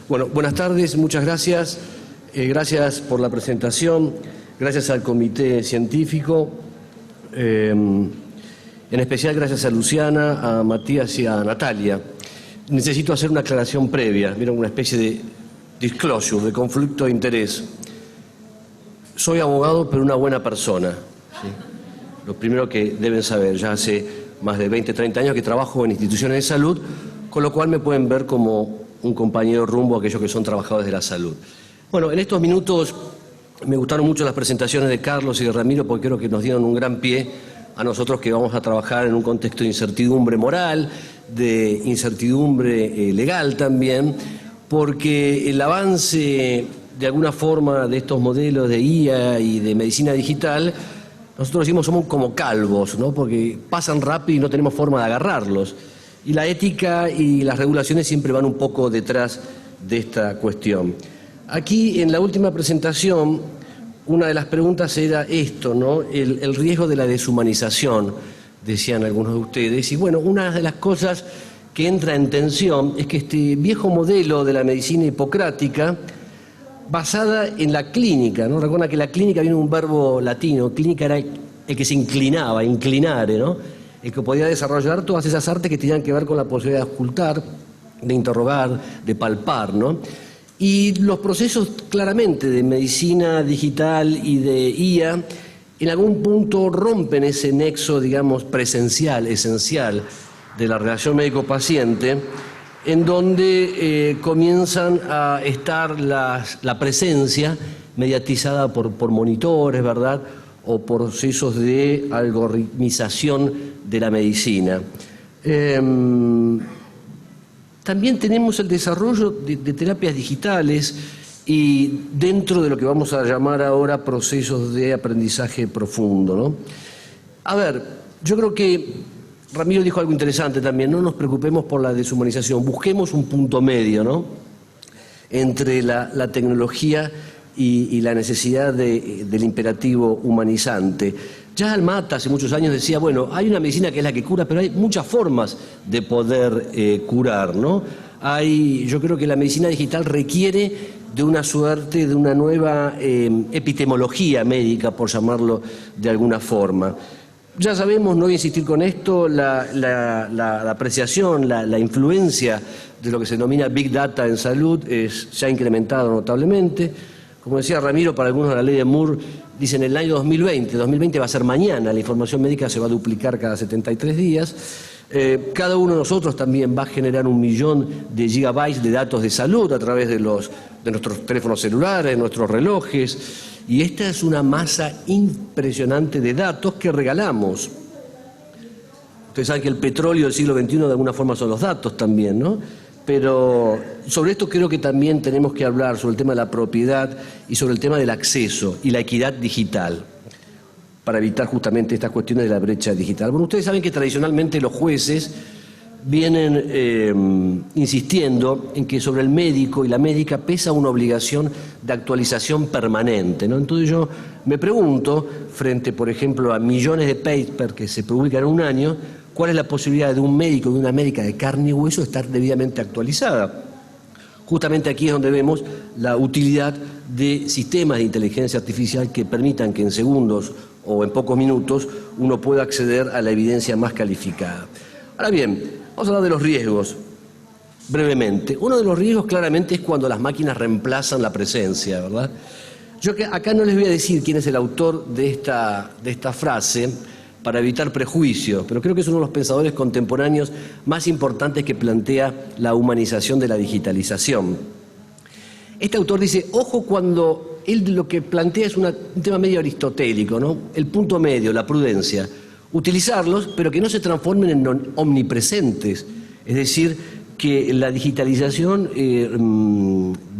Bueno, buenas tardes, muchas gracias. Gracias por la presentación, gracias al comité científico, en especial gracias a Luciana, a Matías y a Natalia. Necesito hacer una aclaración previa, ¿vieron? Una especie de disclosure, de conflicto de interés. Soy abogado, pero una buena persona, ¿sí? Lo primero que deben saber, ya hace más de 20, 30 años que trabajo en instituciones de salud, con lo cual me pueden ver como un compañero rumbo a aquellos que son trabajadores de la salud. Bueno, en estos minutos me gustaron mucho las presentaciones de Carlos y de Ramiro porque creo que nos dieron un gran pie a nosotros que vamos a trabajar en un contexto de incertidumbre moral, de incertidumbre legal también, porque el avance de alguna forma de estos modelos de IA y de medicina digital, nosotros decimos somos como calvos, ¿no? Porque pasan rápido y no tenemos forma de agarrarlos. Y la ética y las regulaciones siempre van un poco detrás de esta cuestión. Aquí, en la última presentación, una de las preguntas era esto, ¿no? El riesgo de la deshumanización, decían algunos de ustedes. Y bueno, una de las cosas que entra en tensión es que este viejo modelo de la medicina hipocrática, basada en la clínica, ¿no? Recuerda que la clínica viene de un verbo latino, clínica era el que se inclinaba, inclinare, ¿no? El que podía desarrollar todas esas artes que tenían que ver con la posibilidad de ocultar, de interrogar, de palpar, ¿no? Y los procesos claramente de medicina digital y de IA en algún punto rompen ese nexo, digamos, presencial, esencial de la relación médico-paciente, en donde comienzan a estar la presencia mediatizada por monitores, ¿verdad?, o procesos de algoritmización de la medicina. También tenemos el desarrollo de terapias digitales y dentro de lo que vamos a llamar ahora procesos de aprendizaje profundo, ¿no? A ver, yo creo que Ramiro dijo algo interesante también, no nos preocupemos por la deshumanización, busquemos un punto medio, ¿no?, entre la tecnología y la necesidad del imperativo humanizante. Ya Almata hace muchos años decía, bueno, hay una medicina que es la que cura, pero hay muchas formas de poder curar, ¿no? Yo creo que la medicina digital requiere de una suerte, de una nueva epistemología médica, por llamarlo de alguna forma. Ya sabemos, no voy a insistir con esto, la apreciación, la influencia de lo que se denomina Big Data en salud se ha incrementado notablemente. Como decía Ramiro, para algunos la ley de Moore dice en el año 2020 va a ser mañana, la información médica se va a duplicar cada 73 días. Cada uno de nosotros también va a generar 1 millón de gigabytes de datos de salud a través de nuestros teléfonos celulares, de nuestros relojes. Y esta es una masa impresionante de datos que regalamos. Ustedes saben que el petróleo del siglo XXI de alguna forma son los datos también, ¿no? Pero sobre esto creo que también tenemos que hablar, sobre el tema de la propiedad y sobre el tema del acceso y la equidad digital, para evitar justamente estas cuestiones de la brecha digital. Bueno, ustedes saben que tradicionalmente los jueces vienen insistiendo en que sobre el médico y la médica pesa una obligación de actualización permanente, ¿no? Entonces yo me pregunto, frente, por ejemplo, a millones de papers que se publican en un año, ¿cuál es la posibilidad de un médico y de una médica de carne y hueso estar debidamente actualizada? Justamente aquí es donde vemos la utilidad de sistemas de inteligencia artificial que permitan que en segundos o en pocos minutos uno pueda acceder a la evidencia más calificada. Ahora bien, vamos a hablar de los riesgos, brevemente. Uno de los riesgos claramente es cuando las máquinas reemplazan la presencia, ¿verdad? Yo acá no les voy a decir quién es el autor de esta frase, para evitar prejuicios, pero creo que es uno de los pensadores contemporáneos más importantes que plantea la humanización de la digitalización. Este autor dice, ojo cuando él lo que plantea es un tema medio aristotélico, ¿no? El punto medio, la prudencia. Utilizarlos, pero que no se transformen en omnipresentes. Es decir, que la digitalización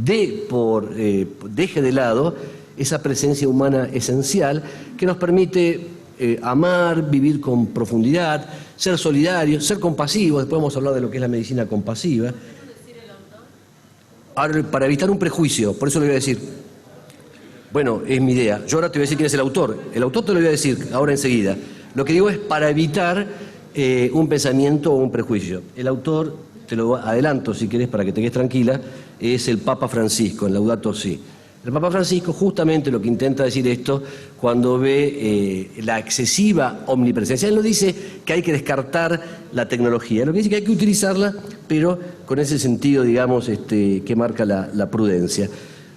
deje de lado esa presencia humana esencial que nos permite amar, vivir con profundidad, ser solidarios, ser compasivos. Después vamos a hablar de lo que es la medicina compasiva. Ahora, para evitar un prejuicio, por eso le voy a decir, bueno, es mi idea. Yo ahora te voy a decir quién es el autor. El autor te lo voy a decir ahora enseguida. Lo que digo es para evitar un pensamiento o un prejuicio. El autor, te lo adelanto si querés para que te quedes tranquila, es el Papa Francisco, en Laudato Si. El Papa Francisco justamente lo que intenta decir esto cuando ve la excesiva omnipresencia. Él no dice que hay que descartar la tecnología, lo que dice que hay que utilizarla, pero con ese sentido, digamos, que marca la prudencia.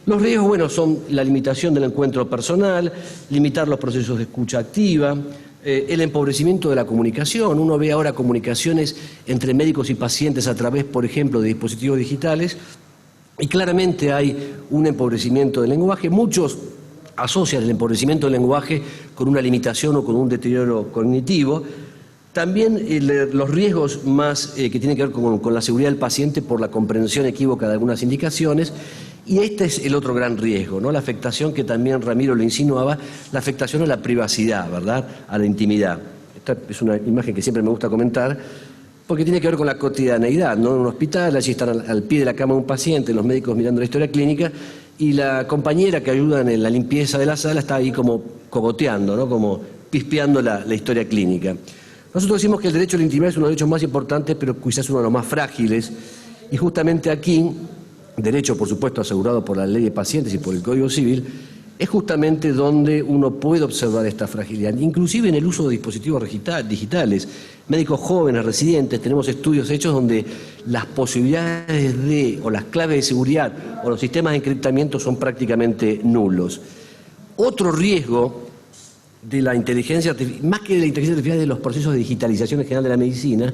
Los riesgos, bueno, son la limitación del encuentro personal, limitar los procesos de escucha activa, el empobrecimiento de la comunicación. Uno ve ahora comunicaciones entre médicos y pacientes a través, por ejemplo, de dispositivos digitales, y claramente hay un empobrecimiento del lenguaje. Muchos asocian el empobrecimiento del lenguaje con una limitación o con un deterioro cognitivo. También los riesgos más que tienen que ver con la seguridad del paciente por la comprensión equívoca de algunas indicaciones. Y este es el otro gran riesgo, ¿no? La afectación que también Ramiro lo insinuaba, la afectación a la privacidad, ¿verdad?, a la intimidad. Esta es una imagen que siempre me gusta comentar, porque tiene que ver con la cotidianeidad, ¿no? En un hospital, allí están al pie de la cama de un paciente, los médicos mirando la historia clínica, y la compañera que ayuda en la limpieza de la sala está ahí como cogoteando, ¿no?, como pispeando la historia clínica. Nosotros decimos que el derecho a la intimidad es uno de los derechos más importantes, pero quizás uno de los más frágiles, y justamente aquí, derecho por supuesto asegurado por la ley de pacientes y por el Código Civil, es justamente donde uno puede observar esta fragilidad, inclusive en el uso de dispositivos digitales. Médicos jóvenes, residentes, tenemos estudios hechos donde las posibilidades o las claves de seguridad o los sistemas de encriptamiento son prácticamente nulos. Otro riesgo de la inteligencia artificial, más que de la inteligencia artificial, de los procesos de digitalización en general de la medicina,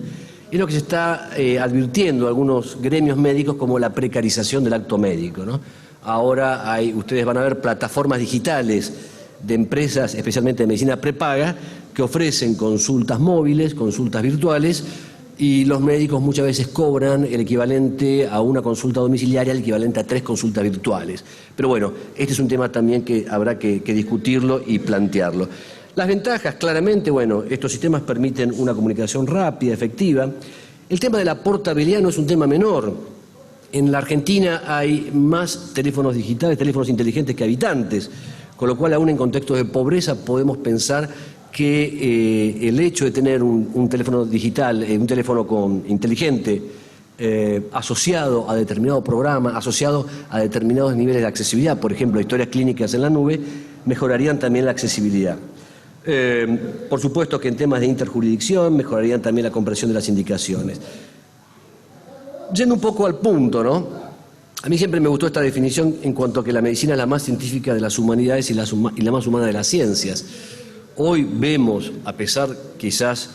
es lo que se está advirtiendo algunos gremios médicos como la precarización del acto médico, ¿no? Ahora ustedes van a ver plataformas digitales de empresas, especialmente de medicina prepaga, que ofrecen consultas móviles, consultas virtuales, y los médicos muchas veces cobran el equivalente a una consulta domiciliaria, el equivalente a 3 consultas virtuales. Pero bueno, este es un tema también que habrá que discutirlo y plantearlo. Las ventajas, claramente, bueno, estos sistemas permiten una comunicación rápida, efectiva. El tema de la portabilidad no es un tema menor. En la Argentina hay más teléfonos digitales, teléfonos inteligentes que habitantes, con lo cual aún en contextos de pobreza podemos pensar que el hecho de tener un teléfono digital, un teléfono inteligente, asociado a determinado programa, asociado a determinados niveles de accesibilidad, por ejemplo, historias clínicas en la nube, mejorarían también la accesibilidad. Por supuesto que en temas de interjurisdicción mejorarían también la comprensión de las indicaciones. Yendo un poco al punto, ¿no? A mí siempre me gustó esta definición en cuanto a que la medicina es la más científica de las humanidades y la más humana de las ciencias. Hoy vemos, a pesar quizás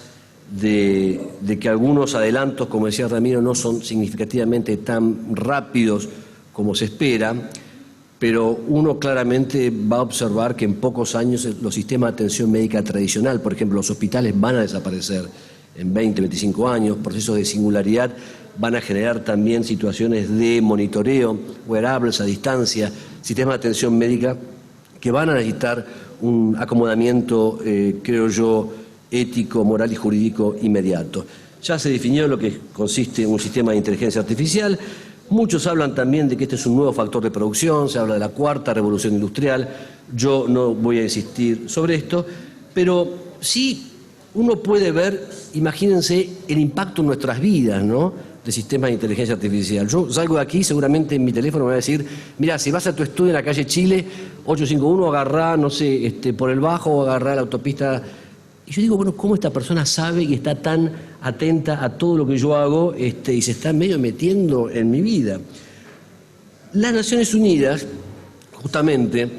de que algunos adelantos, como decía Ramiro, no son significativamente tan rápidos como se espera, pero uno claramente va a observar que en pocos años los sistemas de atención médica tradicional, por ejemplo, los hospitales van a desaparecer en 20, 25 años, procesos de singularidad van a generar también situaciones de monitoreo, wearables a distancia, sistemas de atención médica que van a necesitar un acomodamiento, creo yo, ético, moral y jurídico inmediato. Ya se definió lo que consiste en un sistema de inteligencia artificial. Muchos hablan también de que este es un nuevo factor de producción, se habla de la cuarta revolución industrial. Yo no voy a insistir sobre esto, pero sí uno puede ver, imagínense, el impacto en nuestras vidas, ¿no?, de sistemas de inteligencia artificial. Yo salgo de aquí, seguramente en mi teléfono me va a decir, mira, si vas a tu estudio en la calle Chile, 851, agarrá, no sé, por el bajo, agarrá la autopista. Y yo digo, bueno, ¿cómo esta persona sabe y está tan atenta a todo lo que yo hago y se está medio metiendo en mi vida? Las Naciones Unidas, justamente,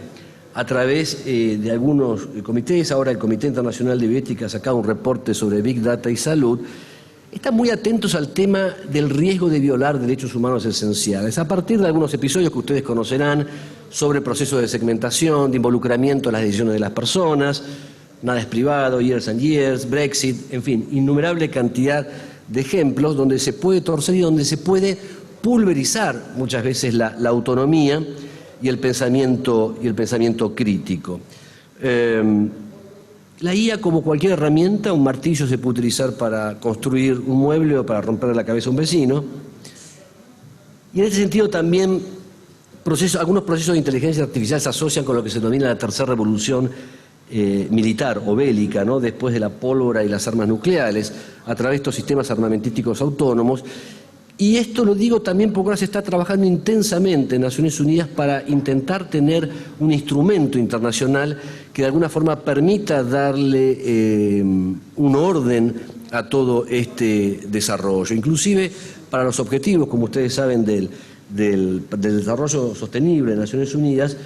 a través de algunos comités, ahora el Comité Internacional de Bioética ha sacado un reporte sobre Big Data y salud, están muy atentos al tema del riesgo de violar derechos humanos esenciales, a partir de algunos episodios que ustedes conocerán sobre procesos de segmentación, de involucramiento en las decisiones de las personas, nada es privado, years and years, Brexit, en fin, innumerable cantidad de ejemplos donde se puede torcer y donde se puede pulverizar muchas veces la autonomía y el pensamiento crítico. La IA, como cualquier herramienta, un martillo se puede utilizar para construir un mueble o para romperle la cabeza a un vecino. Y en ese sentido también algunos procesos de inteligencia artificial se asocian con lo que se denomina la tercera revolución militar o bélica, ¿no?, después de la pólvora y las armas nucleares, a través de estos sistemas armamentísticos autónomos, Y esto lo digo también porque ahora se está trabajando intensamente en Naciones Unidas para intentar tener un instrumento internacional que de alguna forma permita darle un orden a todo este desarrollo. Inclusive para los objetivos, como ustedes saben, del desarrollo sostenible de Naciones Unidas,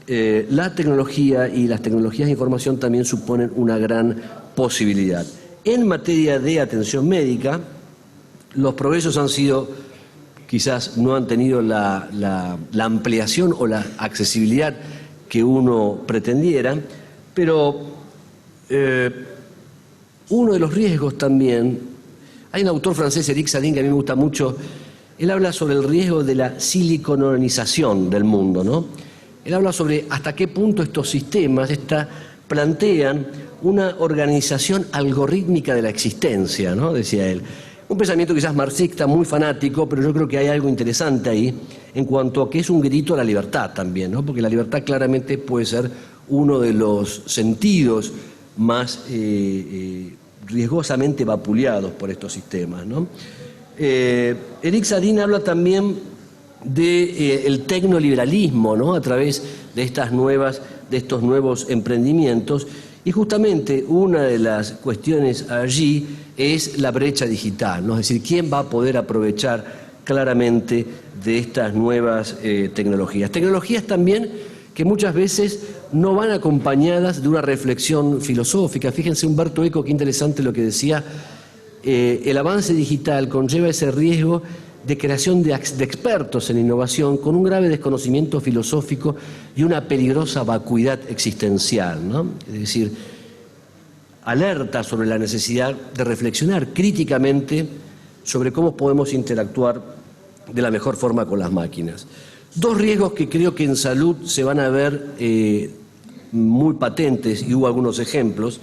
la tecnología y las tecnologías de información también suponen una gran posibilidad. En materia de atención médica, los progresos han sido, quizás no han tenido la ampliación o la accesibilidad que uno pretendiera, pero uno de los riesgos también, hay un autor francés, Eric Zadin, que a mí me gusta mucho, él habla sobre el riesgo de la siliconización del mundo, ¿no? Él habla sobre hasta qué punto estos sistemas plantean una organización algorítmica de la existencia, ¿no? Decía él. Un pensamiento quizás marxista, muy fanático, pero yo creo que hay algo interesante ahí en cuanto a que es un grito a la libertad también, ¿no? Porque la libertad claramente puede ser uno de los sentidos más riesgosamente vapuleados por estos sistemas, ¿no? Eric Zadin habla también del tecnoliberalismo, ¿no? A través de estos nuevos emprendimientos. Y justamente una de las cuestiones allí es la brecha digital, ¿no? Es decir, ¿quién va a poder aprovechar claramente de estas nuevas tecnologías? Tecnologías también que muchas veces no van acompañadas de una reflexión filosófica. Fíjense, Humberto Eco, qué interesante lo que decía, el avance digital conlleva ese riesgo de creación de expertos en innovación con un grave desconocimiento filosófico y una peligrosa vacuidad existencial, ¿no? Es decir, alerta sobre la necesidad de reflexionar críticamente sobre cómo podemos interactuar de la mejor forma con las máquinas. Dos riesgos que creo que en salud se van a ver muy patentes, y hubo algunos ejemplos.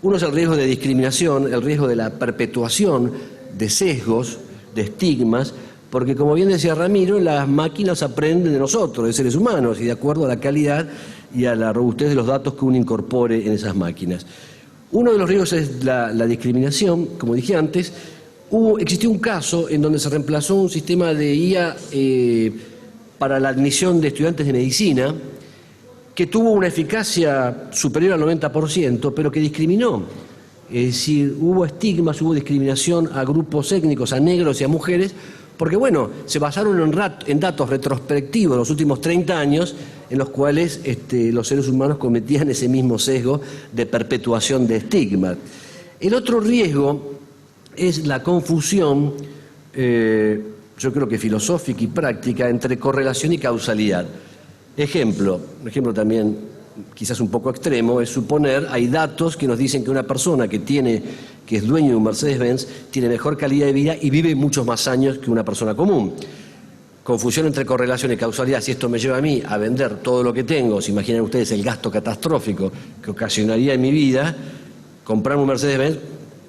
Uno es el riesgo de discriminación, el riesgo de la perpetuación de sesgos, de estigmas, porque como bien decía Ramiro, las máquinas aprenden de nosotros, de seres humanos, y de acuerdo a la calidad y a la robustez de los datos que uno incorpore en esas máquinas. Uno de los riesgos es la discriminación, como dije antes. Existió un caso en donde se reemplazó un sistema de IA para la admisión de estudiantes de medicina, que tuvo una eficacia superior al 90%, pero que discriminó. Es decir, hubo estigmas, hubo discriminación a grupos étnicos, a negros y a mujeres, porque bueno, se basaron en datos retrospectivos de los últimos 30 años, en los cuales los seres humanos cometían ese mismo sesgo de perpetuación de estigmas. El otro riesgo es la confusión, yo creo que filosófica y práctica, entre correlación y causalidad. Ejemplo también quizás un poco extremo, es suponer, hay datos que nos dicen que una persona que es dueño de un Mercedes-Benz tiene mejor calidad de vida y vive muchos más años que una persona común. Confusión entre correlación y causalidad. Si esto me lleva a mí a vender todo lo que tengo, se imaginan ustedes el gasto catastrófico que ocasionaría en mi vida, comprarme un Mercedes-Benz,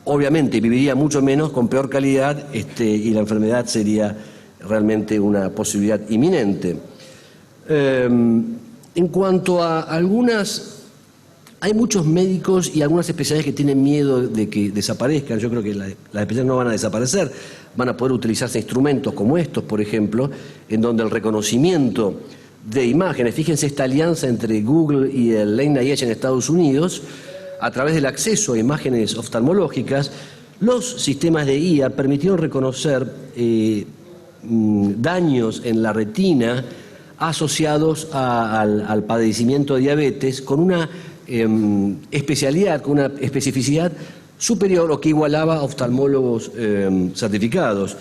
obviamente viviría mucho menos, con peor calidad, y la enfermedad sería realmente una posibilidad inminente. En cuanto a hay muchos médicos y algunas especialidades que tienen miedo de que desaparezcan. Yo creo que las especialidades no van a desaparecer, van a poder utilizarse instrumentos como estos, por ejemplo, en donde el reconocimiento de imágenes, fíjense esta alianza entre Google y el NIH en Estados Unidos, a través del acceso a imágenes oftalmológicas, los sistemas de IA permitieron reconocer daños en la retina asociados al padecimiento de diabetes con una especialidad, con una especificidad superior o que igualaba a oftalmólogos certificados.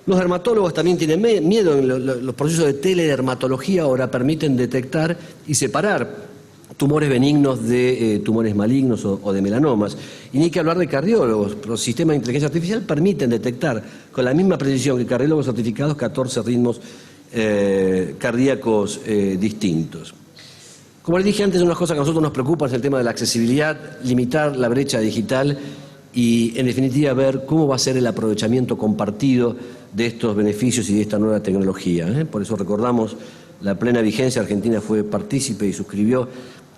Los dermatólogos también tienen miedo. Los procesos de teledermatología ahora permiten detectar y separar tumores benignos de tumores malignos o de melanomas. Y ni que hablar de cardiólogos. Los sistemas de inteligencia artificial permiten detectar con la misma precisión que cardiólogos certificados 14 ritmos cardíacos distintos. Como les dije antes, una de las cosas que a nosotros nos preocupa es el tema de la accesibilidad, limitar la brecha digital y, en definitiva, ver cómo va a ser el aprovechamiento compartido de estos beneficios y de esta nueva tecnología. Por eso recordamos la plena vigencia. Argentina fue partícipe y suscribió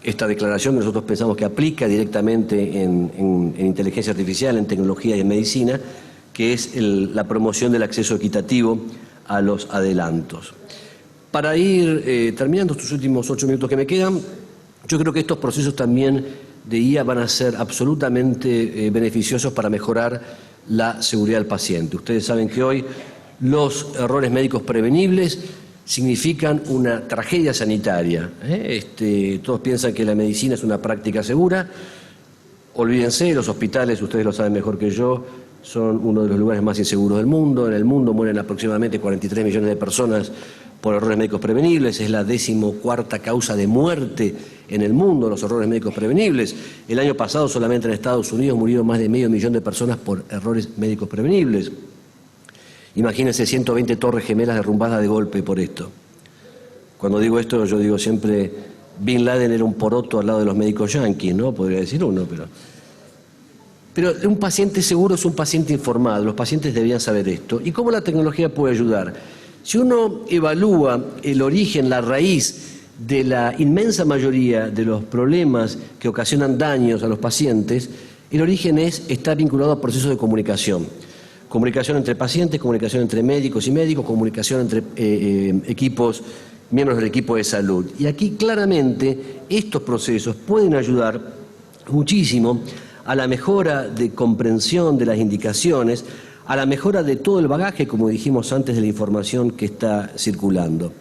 esta declaración que nosotros pensamos que aplica directamente en inteligencia artificial, en tecnología y en medicina, que es la promoción del acceso equitativo a los adelantos. Para ir terminando estos últimos 8 minutos que me quedan, yo creo que estos procesos también de IA van a ser absolutamente beneficiosos para mejorar la seguridad del paciente. Ustedes saben que hoy los errores médicos prevenibles significan una tragedia sanitaria. Todos piensan que la medicina es una práctica segura. Olvídense, los hospitales, ustedes lo saben mejor que yo, son uno de los lugares más inseguros del mundo. En el mundo mueren aproximadamente 43 millones de personas por errores médicos prevenibles. Es la 14ª causa de muerte en el mundo, los errores médicos prevenibles. El año pasado solamente en Estados Unidos murieron más de 500.000 de personas por errores médicos prevenibles. Imagínense 120 torres gemelas derrumbadas de golpe por esto. Cuando digo esto, yo digo siempre, Bin Laden era un poroto al lado de los médicos yanquis, ¿no? Podría decir uno, pero un paciente seguro es un paciente informado. Los pacientes debían saber esto. ¿Y cómo la tecnología puede ayudar? Si uno evalúa el origen, la raíz de la inmensa mayoría de los problemas que ocasionan daños a los pacientes, el origen está vinculado a procesos de comunicación. Comunicación entre pacientes, comunicación entre médicos y médicos, comunicación entre miembros del equipo de salud. Y aquí claramente estos procesos pueden ayudar muchísimo a la mejora de comprensión de las indicaciones, a la mejora de todo el bagaje, como dijimos antes, de la información que está circulando.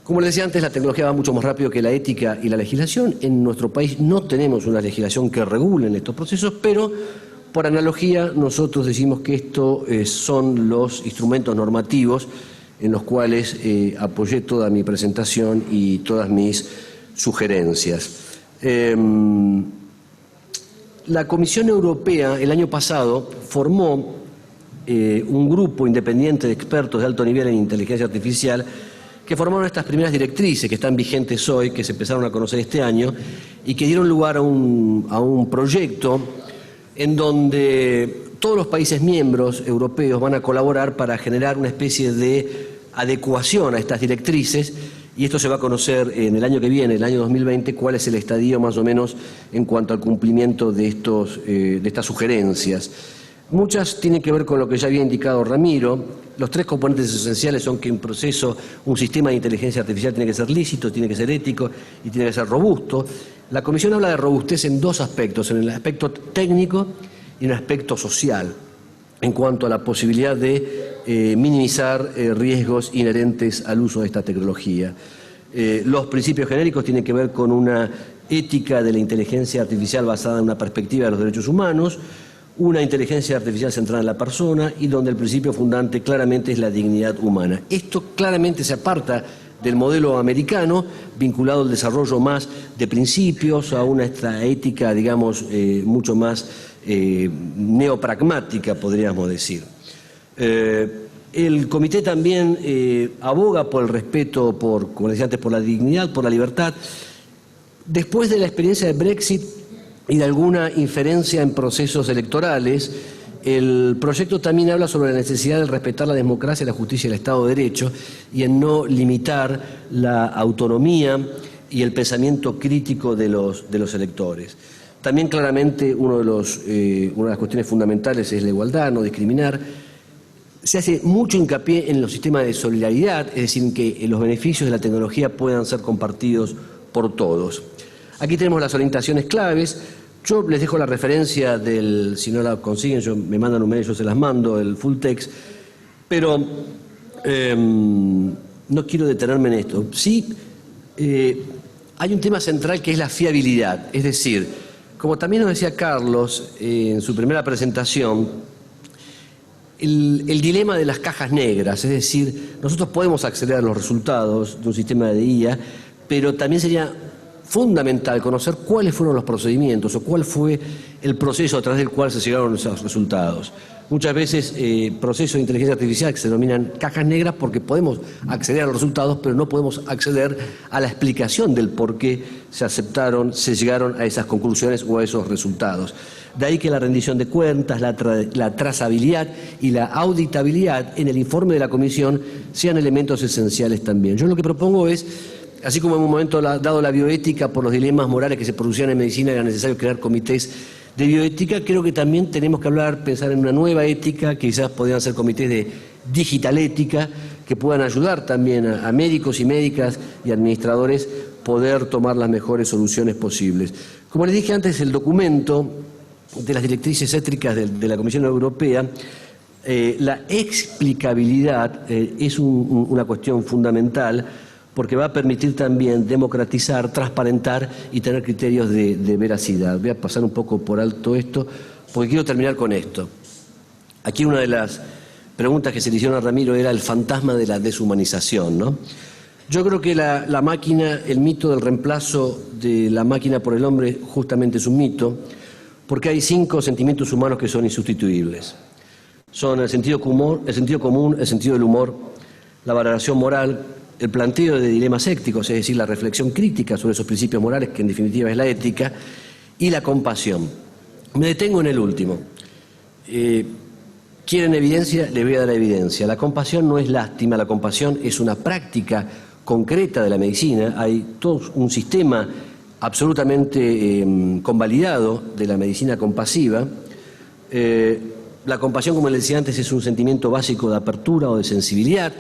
Como les decía antes, la tecnología va mucho más rápido que la ética y la legislación. En nuestro país no tenemos una legislación que regule estos procesos, pero por analogía nosotros decimos que estos son los instrumentos normativos en los cuales apoyé toda mi presentación y todas mis sugerencias. La Comisión Europea el año pasado formó un grupo independiente de expertos de alto nivel en inteligencia artificial que formaron estas primeras directrices que están vigentes hoy, que se empezaron a conocer este año y que dieron lugar a un proyecto en donde todos los países miembros europeos van a colaborar para generar una especie de adecuación a estas directrices, y esto se va a conocer en el año que viene, el año 2020, cuál es el estadio más o menos en cuanto al cumplimiento de estas sugerencias. Muchas tienen que ver con lo que ya había indicado Ramiro. Los 3 componentes esenciales son que un sistema de inteligencia artificial tiene que ser lícito, tiene que ser ético y tiene que ser robusto. La Comisión habla de robustez en 2 aspectos, en el aspecto técnico y en el aspecto social, en cuanto a la posibilidad de minimizar riesgos inherentes al uso de esta tecnología. Los principios genéricos tienen que ver con una ética de la inteligencia artificial basada en una perspectiva de los derechos humanos, una inteligencia artificial centrada en la persona y donde el principio fundante claramente es la dignidad humana. Esto claramente se aparta del modelo americano, vinculado al desarrollo más de principios, a una ética, digamos, mucho más neopragmática, podríamos decir. El comité también aboga por el respeto, como decía antes, por la dignidad, por la libertad. Después de la experiencia de Brexit y de alguna inferencia en procesos electorales, el proyecto también habla sobre la necesidad de respetar la democracia, la justicia y el Estado de Derecho y en no limitar la autonomía y el pensamiento crítico de los electores. También claramente una de las cuestiones fundamentales es la igualdad, no discriminar. Se hace mucho hincapié en los sistemas de solidaridad, es decir, que los beneficios de la tecnología puedan ser compartidos por todos. Aquí tenemos las orientaciones claves. Yo les dejo la referencia si no la consiguen, me mandan un mail, yo se las mando, el full text, pero no quiero detenerme en esto. Sí, hay un tema central que es la fiabilidad, es decir, como también nos decía Carlos en su primera presentación, el dilema de las cajas negras, es decir, nosotros podemos acceder a los resultados de un sistema de IA, pero también sería fundamental conocer cuáles fueron los procedimientos o cuál fue el proceso a través del cual se llegaron a esos resultados. Muchas veces procesos de inteligencia artificial que se denominan cajas negras porque podemos acceder a los resultados, pero no podemos acceder a la explicación del por qué se llegaron a esas conclusiones o a esos resultados. De ahí que la rendición de cuentas, la trazabilidad y la auditabilidad en el informe de la Comisión sean elementos esenciales también. Yo lo que propongo es, así como en un momento dado la bioética por los dilemas morales que se producían en medicina, era necesario crear comités de bioética, creo que también tenemos que pensar en una nueva ética, que quizás podrían ser comités de digitalética, que puedan ayudar también a médicos y médicas y administradores poder tomar las mejores soluciones posibles. Como les dije antes, el documento de las directrices éticas de la Comisión Europea, la explicabilidad es una cuestión fundamental, porque va a permitir también democratizar, transparentar y tener criterios de veracidad. Voy a pasar un poco por alto esto, porque quiero terminar con esto. Aquí una de las preguntas que se le hicieron a Ramiro era el fantasma de la deshumanización, ¿no? Yo creo que la máquina, el mito del reemplazo de la máquina por el hombre justamente es un mito, porque hay 5 sentimientos humanos que son insustituibles. Son el sentido común, el sentido del humor, la valoración moral, el planteo de dilemas éticos, es decir, la reflexión crítica sobre esos principios morales, que en definitiva es la ética, y la compasión. Me detengo en el último. ¿Quieren evidencia? Les voy a dar evidencia. La compasión no es lástima, la compasión es una práctica concreta de la medicina. Hay todo un sistema absolutamente convalidado de la medicina compasiva. La compasión, como les decía antes, es un sentimiento básico de apertura o de sensibilidad,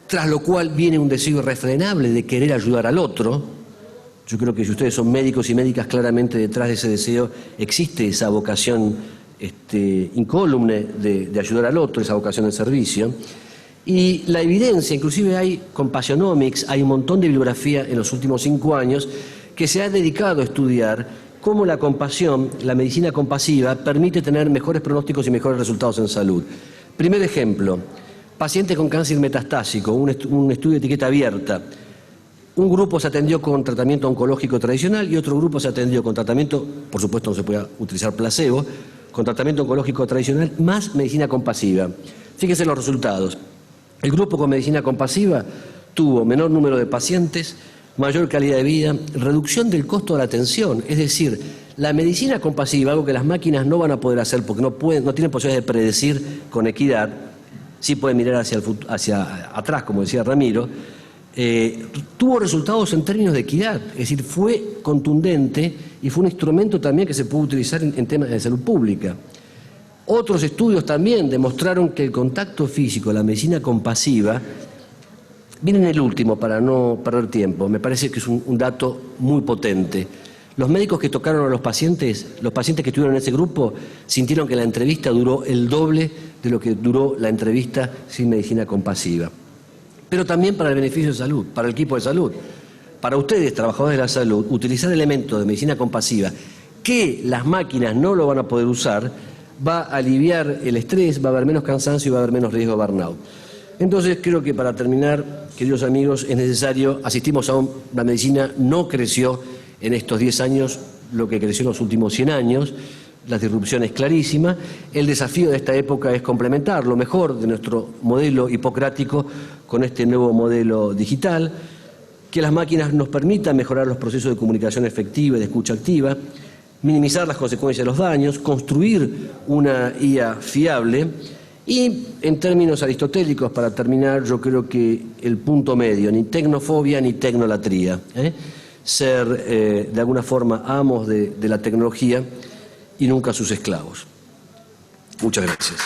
tras lo cual viene un deseo irrefrenable de querer ayudar al otro. Yo creo que si ustedes son médicos y médicas, claramente detrás de ese deseo existe esa vocación incólume de ayudar al otro, esa vocación de servicio. Y la evidencia, inclusive hay Compassionomics, hay un montón de bibliografía en los últimos 5 años que se ha dedicado a estudiar cómo la compasión, la medicina compasiva, permite tener mejores pronósticos y mejores resultados en salud. Primer ejemplo. Pacientes con cáncer metastásico, un estudio de etiqueta abierta. Un grupo se atendió con tratamiento oncológico tradicional y otro grupo se atendió con tratamiento, por supuesto no se puede utilizar placebo, con tratamiento oncológico tradicional más medicina compasiva. Fíjense los resultados. El grupo con medicina compasiva tuvo menor número de pacientes, mayor calidad de vida, reducción del costo de la atención. Es decir, la medicina compasiva, algo que las máquinas no van a poder hacer porque no tienen posibilidad de predecir con equidad, sí pueden mirar hacia atrás, como decía Ramiro, tuvo resultados en términos de equidad, es decir, fue contundente y fue un instrumento también que se puede utilizar en temas de salud pública. Otros estudios también demostraron que el contacto físico, la medicina compasiva, viene en el último para no perder tiempo, me parece que es un dato muy potente. Los médicos que tocaron a los pacientes que estuvieron en ese grupo, sintieron que la entrevista duró el doble de lo que duró la entrevista sin medicina compasiva. Pero también para el beneficio de salud, para el equipo de salud. Para ustedes, trabajadores de la salud, utilizar elementos de medicina compasiva que las máquinas no lo van a poder usar, va a aliviar el estrés, va a haber menos cansancio y va a haber menos riesgo de burnout. Entonces creo que para terminar, queridos amigos, es necesario, la medicina no creció en estos 10 años lo que creció en los últimos 100 años, la disrupción es clarísima, el desafío de esta época es complementar lo mejor de nuestro modelo hipocrático con este nuevo modelo digital, que las máquinas nos permitan mejorar los procesos de comunicación efectiva y de escucha activa, minimizar las consecuencias de los daños, construir una IA fiable y, en términos aristotélicos, para terminar, yo creo que el punto medio, ni tecnofobia ni tecnolatría, ser de alguna forma amos de la tecnología y nunca sus esclavos. Muchas gracias.